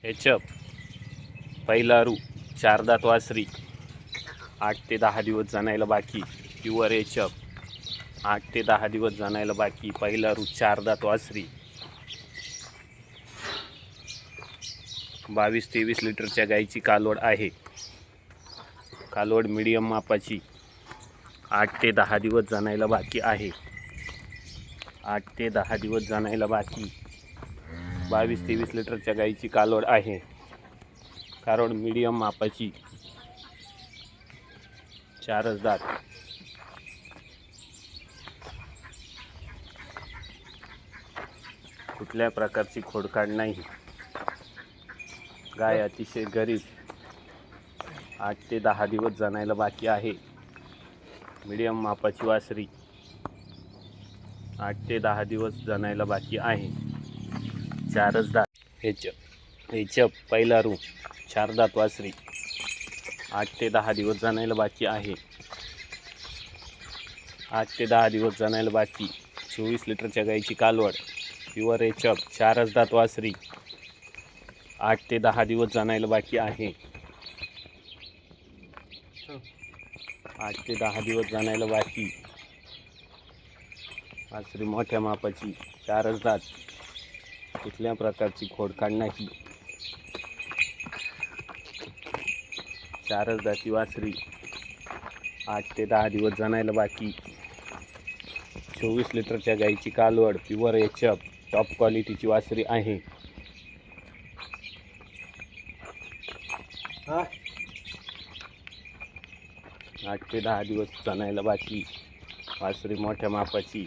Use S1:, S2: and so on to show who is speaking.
S1: एचप पहिला रू 4 दात वासरी 8 ते 10 दिवस जाणायला बाकी. प्युअर एचप 8 ते 10 दिवस जाणायला बाकी. पहिला रू 4 दात वासरी 22-23 लिटरच्या गाईची कालवड आहे. कालवड मीडियम मापाची 8 ते 10 दिवस जाणायला बाकी आहे. 8 ते 10 दिवस जाणायला बाकी. 22-23 लिटरच्या गाईची कालवड आहे. कालवड मीडियम मापाची 4 दात. कुठल्या प्रकारची खोडकाड नाही. गाय अतिशय गरीब. 8 ते 10 दिवस जाणायला बाकी आहे. मीडियम मापाची वासरी 8 ते 10 दिवस जाणायला बाकी आहे. 4 दात. एचप पहिला रू 4 दात वासरी 8 ते 10 दिवस जाणायला बाकी आहे. 8 ते 10 दिवस जाणायला बाकी. 24 लिटरच्या गाईची कालवड. प्युअर एचप 4 दात वासरी 8 ते 10 दिवस जाणायला बाकी आहे. 8 ते 10 दिवस जाणायला बाकी. वासरी मोठ्या मापाची 4 दात. कुठल्या प्रकारची खोडकाड नाही. 4 दाती वासरी 8 ते 10 दिवस जाणायला बाकी. 24 लिटरच्या गाईची कालवड. प्युअर एचप टॉप क्वालिटीची वासरी आहे. 8 ते 10 दिवस जाणायला बाकी. वासरी मोठ्या मापाची